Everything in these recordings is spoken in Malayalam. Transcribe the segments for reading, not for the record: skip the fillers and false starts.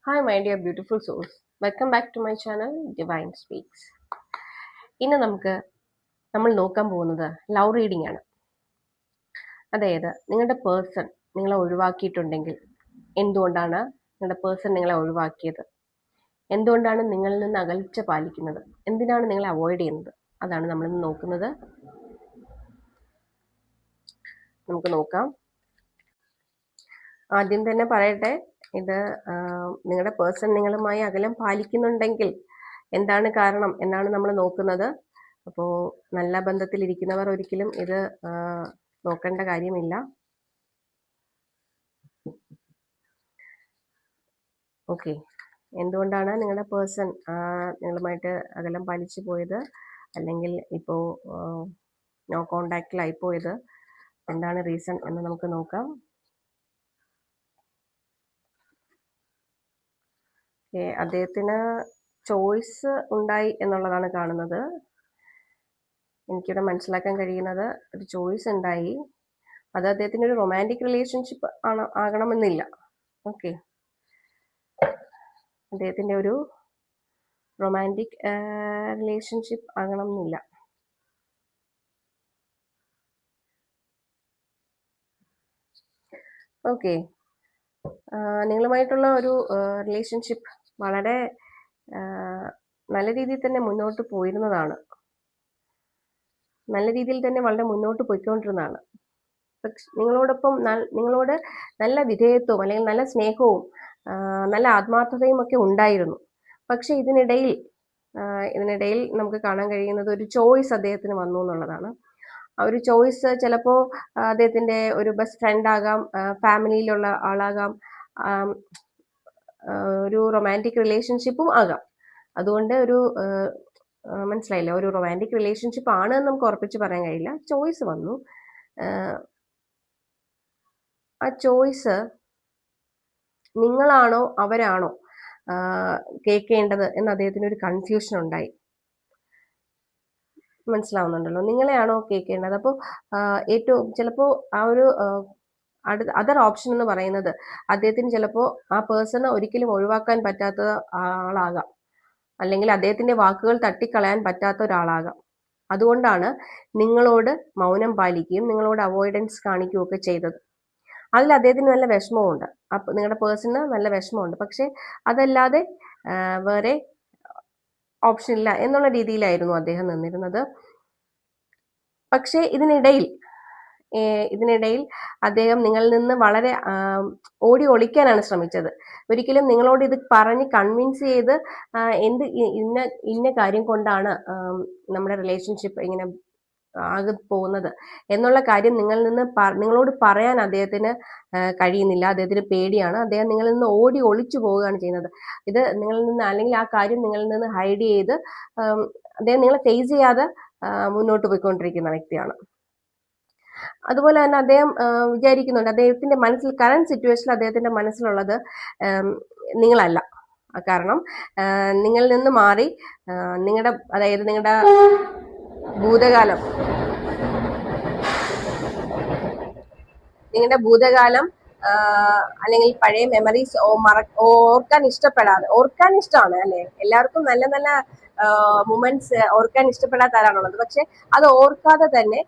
Hi, my dear beautiful souls. Welcome back to my channel, Divine Speaks. ഇന്ന് നമ്മൾ നോക്കാൻ പോകുന്നത് ലവ് റീഡിംഗ് ആണ്. അതായത് നിങ്ങളുടെ പേഴ്സൺ നിങ്ങളെ ഒഴിവാക്കിയിട്ടുണ്ടെങ്കിൽ എന്തുകൊണ്ടാണ് നിങ്ങളുടെ പേഴ്സൺ നിങ്ങളെ ഒഴിവാക്കിയത്, എന്തുകൊണ്ടാണ് നിങ്ങളിൽ നിന്ന് അകൽച്ച പാലിക്കുന്നത്, എന്തിനാണ് നിങ്ങളെ അവോയ്ഡ് ചെയ്യുന്നത്, അതാണ് നമ്മളിന്ന് നോക്കുന്നത്. നമുക്ക് നോക്കാം. ആദ്യം തന്നെ പറയട്ടെ, ഇത് നിങ്ങളുടെ പേഴ്സൺ നിങ്ങളുമായി അകലം പാലിക്കുന്നുണ്ടെങ്കിൽ എന്താണ് കാരണം എന്നാണ് നമ്മൾ നോക്കുന്നത്. അപ്പോൾ നല്ല ബന്ധത്തിലിരിക്കുന്നവർ ഒരിക്കലും ഇത് നോക്കേണ്ട കാര്യമില്ല. ഓക്കെ, എന്തുകൊണ്ടാണ് നിങ്ങളുടെ പേഴ്സൺ നിങ്ങളുമായിട്ട് അകലം പാലിച്ചു പോയത്, അല്ലെങ്കിൽ ഇപ്പോൾ നോ കോണ്ടാക്റ്റിലായി പോയത്, എന്താണ് റീസൺ എന്ന് നമുക്ക് നോക്കാം. അദ്ദേഹത്തിന് ചോയ്സ് ഉണ്ടായി എന്നുള്ളതാണ് കാണുന്നത്. എനിക്കിവിടെ മനസ്സിലാക്കാൻ കഴിയുന്നത് ഒരു ചോയ്സ് ഉണ്ടായി. അത് അദ്ദേഹത്തിൻ്റെ ഒരു റൊമാൻറ്റിക് റിലേഷൻഷിപ്പ് ആകണമെന്നില്ല. ഓക്കെ, അദ്ദേഹത്തിൻ്റെ ഒരു റൊമാൻറ്റിക് റിലേഷൻഷിപ്പ് ആകണമെന്നില്ല. ഓക്കെ, നിങ്ങളുമായിട്ടുള്ള ഒരു റിലേഷൻഷിപ്പ് വളരെ നല്ല രീതിയിൽ തന്നെ മുന്നോട്ട് പോയിരുന്നതാണ്. നല്ല രീതിയിൽ തന്നെ വളരെ മുന്നോട്ട് പോയിക്കൊണ്ടിരുന്നതാണ്. പക്ഷെ നിങ്ങളോട് നല്ല വിധേയത്വവും അല്ലെങ്കിൽ നല്ല സ്നേഹവും നല്ല ആത്മാർത്ഥതയും ഒക്കെ ഉണ്ടായിരുന്നു. പക്ഷെ ഇതിനിടയിൽ നമുക്ക് കാണാൻ കഴിയുന്നത് ഒരു ചോയ്സ് അദ്ദേഹത്തിന് വന്നു എന്നുള്ളതാണ്. ആ ഒരു ചോയ്സ് ചിലപ്പോൾ അദ്ദേഹത്തിൻ്റെ ഒരു ബെസ്റ്റ് ഫ്രണ്ട് ആകാം, ഫാമിലിയിലുള്ള ആളാകാം, ഒരു റൊമാൻറ്റിക് റിലേഷൻഷിപ്പും ആകാം. അതുകൊണ്ട് മനസ്സിലായില്ല, ഒരു റൊമാൻറ്റിക് റിലേഷൻഷിപ്പ് ആണ് എന്ന് നമുക്ക് ഉറപ്പിച്ച് പറയാൻ കഴിയില്ല. ചോയ്സ് വന്നു. ആ ചോയ്സ് നിങ്ങളാണോ അവരാണോ കേൾക്കേണ്ടത് എന്ന് അദ്ദേഹത്തിന് ഒരു കൺഫ്യൂഷൻ ഉണ്ടായി. മനസ്സിലാവുന്നുണ്ടല്ലോ, നിങ്ങളെയാണോ കേൾക്കേണ്ടത്? അപ്പോൾ ഏറ്റവും ചിലപ്പോൾ ആ ഒരു അതർ ഓപ്ഷൻ എന്ന് പറയുന്നത് അദ്ദേഹത്തിന് ചിലപ്പോൾ ആ പേഴ്സണെ ഒരിക്കലും ഒഴിവാക്കാൻ പറ്റാത്ത ആളാകാം, അല്ലെങ്കിൽ അദ്ദേഹത്തിന്റെ വാക്കുകൾ തട്ടിക്കളയാൻ പറ്റാത്ത ഒരാളാകാം. അതുകൊണ്ടാണ് നിങ്ങളോട് മൗനം പാലിക്കുകയും നിങ്ങളോട് അവോയ്ഡൻസ് കാണിക്കുകയും ഒക്കെ ചെയ്തത്. അതിൽ അദ്ദേഹത്തിന് നല്ല വിഷമമുണ്ട്. അപ്പം നിങ്ങളുടെ പേഴ്സണിന് നല്ല വിഷമമുണ്ട്. പക്ഷെ അതല്ലാതെ വേറെ ഓപ്ഷൻ ഇല്ല എന്നുള്ള രീതിയിലായിരുന്നു അദ്ദേഹം നിന്നിരുന്നത്. പക്ഷേ ഇതിനിടയിൽ അദ്ദേഹം നിങ്ങളിൽ നിന്ന് വളരെ ഓടി ഒളിക്കാനാണ് ശ്രമിച്ചത്. ഒരിക്കലും നിങ്ങളോട് ഇത് പറഞ്ഞ് കൺവിൻസ് ചെയ്ത് ഇന്ന കാര്യം കൊണ്ടാണ് നമ്മുടെ റിലേഷൻഷിപ്പ് ഇങ്ങനെ പോകുന്നത് എന്നുള്ള കാര്യം നിങ്ങളോട് പറയാൻ അദ്ദേഹത്തിന് കഴിയുന്നില്ല. അദ്ദേഹത്തിന് പേടിയാണ്. അദ്ദേഹം നിങ്ങളിൽ നിന്ന് ഓടി ഒളിച്ചു പോവുകയാണ് ചെയ്യുന്നത്. ഇത് നിങ്ങളിൽ നിന്ന്, അല്ലെങ്കിൽ ആ കാര്യം നിങ്ങളിൽ നിന്ന് ഹൈഡ് ചെയ്ത് അദ്ദേഹം നിങ്ങളെ ഫേസ് ചെയ്യാതെ മുന്നോട്ട് പോയിക്കൊണ്ടിരിക്കുന്ന വ്യക്തിയാണ്. അതുപോലെ തന്നെ അദ്ദേഹം വിചാരിക്കുന്നുണ്ട്, അദ്ദേഹത്തിന്റെ മനസ്സിൽ കറന്റ് സിറ്റുവേഷനിൽ അദ്ദേഹത്തിന്റെ മനസ്സിലുള്ളത് നിങ്ങളല്ല. കാരണം നിങ്ങളിൽ നിന്ന് മാറി നിങ്ങളുടെ ഭൂതകാലം അല്ലെങ്കിൽ പഴയ മെമ്മറീസ് ഓർക്കാൻ ഇഷ്ടമാണ് അല്ലെ? എല്ലാവർക്കും നല്ല നല്ല മൊമെന്റ്സ് ഓർക്കാൻ ഇഷ്ടപ്പെടാത്ത ആരാണുള്ളത്. പക്ഷെ അത് ഓർക്കാതെ തന്നെ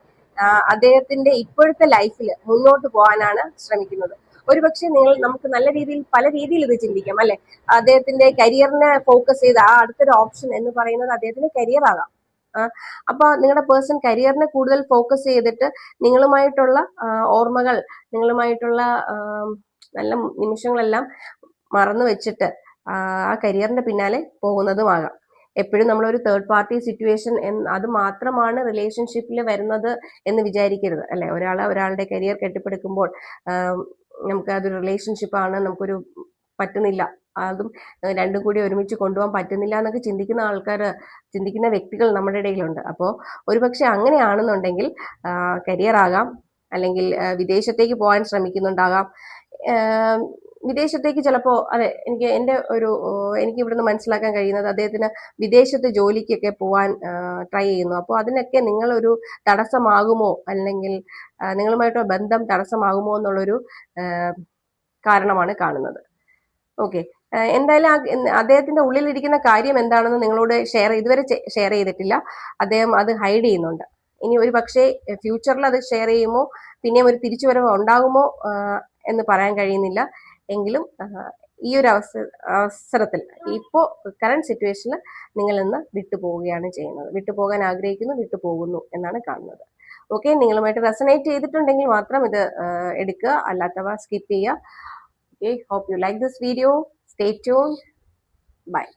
അദ്ദേഹത്തിന്റെ ഇപ്പോഴത്തെ ലൈഫിൽ മുന്നോട്ട് പോകാനാണ് ശ്രമിക്കുന്നത്. ഒരുപക്ഷെ നമുക്ക് നല്ല രീതിയിൽ പല രീതിയിൽ ഇത് ചിന്തിക്കാം അല്ലെ? അദ്ദേഹത്തിന്റെ കരിയറിനെ ഫോക്കസ് ചെയ്ത് അടുത്തൊരു ഓപ്ഷൻ എന്ന് പറയുന്നത് അദ്ദേഹത്തിന്റെ കരിയർ ആകാം. അപ്പൊ നിങ്ങളുടെ പേഴ്സൺ കരിയറിനെ കൂടുതൽ ഫോക്കസ് ചെയ്തിട്ട് നിങ്ങളുമായിട്ടുള്ള ഓർമ്മകൾ, നിങ്ങളുമായിട്ടുള്ള നല്ല നിമിഷങ്ങളെല്ലാം മറന്നു വെച്ചിട്ട് ആ കരിയറിന്റെ പിന്നാലെ പോകുന്നതുമാകാം. എപ്പോഴും നമ്മളൊരു തേർഡ് പാർട്ടി സിറ്റുവേഷൻ അത് മാത്രമാണ് റിലേഷൻഷിപ്പിൽ വരുന്നത് എന്ന് വിചാരിക്കരുത് അല്ലെ? ഒരാളുടെ കരിയർ കെട്ടിപ്പടുക്കുമ്പോൾ നമുക്ക് അതൊരു റിലേഷൻഷിപ്പാണ്, നമുക്കൊരു പറ്റുന്നില്ല, അതും രണ്ടും കൂടി ഒരുമിച്ച് കൊണ്ടുപോകാൻ പറ്റുന്നില്ല എന്നൊക്കെ ചിന്തിക്കുന്ന വ്യക്തികൾ നമ്മുടെ ഇടയിലുണ്ട്. അപ്പോൾ ഒരുപക്ഷെ അങ്ങനെയാണെന്നുണ്ടെങ്കിൽ കരിയർ ആകാം, അല്ലെങ്കിൽ വിദേശത്തേക്ക് പോകാൻ ശ്രമിക്കുന്നുണ്ടാകാം. വിദേശത്തേക്ക് ചിലപ്പോൾ എനിക്ക് ഇവിടുന്ന് മനസ്സിലാക്കാൻ കഴിയുന്നത് അദ്ദേഹത്തിന് വിദേശത്ത് ജോലിക്കൊക്കെ പോവാൻ ട്രൈ ചെയ്യുന്നു. അപ്പോൾ അതിനൊക്കെ നിങ്ങളൊരു തടസ്സമാകുമോ, അല്ലെങ്കിൽ നിങ്ങളുമായിട്ടുള്ള ബന്ധം തടസ്സമാകുമോ എന്നുള്ളൊരു കാരണമാണ് കാണുന്നത്. ഓക്കെ, എന്തായാലും അദ്ദേഹത്തിന്റെ ഉള്ളിലിരിക്കുന്ന കാര്യം എന്താണെന്ന് നിങ്ങളോട് ഇതുവരെ ഷെയർ ചെയ്തിട്ടില്ല. അദ്ദേഹം അത് ഹൈഡ് ചെയ്യുന്നുണ്ട്. ഇനി ഒരു പക്ഷേ ഫ്യൂച്ചറിൽ അത് ഷെയർ ചെയ്യുമോ, പിന്നെയും ഒരു തിരിച്ചുവരവ് ഉണ്ടാകുമോ എന്ന് പറയാൻ കഴിയുന്നില്ല. എങ്കിലും ഈ ഒരു അവസരത്തിൽ ഇപ്പോൾ കറണ്ട് സിറ്റുവേഷനിൽ നിങ്ങൾ ഇന്ന് വിട്ടുപോവുകയാണ് ചെയ്യുന്നത്. വിട്ടുപോകാൻ ആഗ്രഹിക്കുന്നു, വിട്ടുപോകുന്നു എന്നാണ് കാണുന്നത്. ഓക്കെ, നിങ്ങളുമായിട്ട് റെസനേറ്റ് ചെയ്തിട്ടുണ്ടെങ്കിൽ മാത്രം ഇത് എടുക്കുക, അല്ലാത്തവ സ്കിപ്പ് ചെയ്യുക. Okay, hope you like this video. Stay tuned. Bye.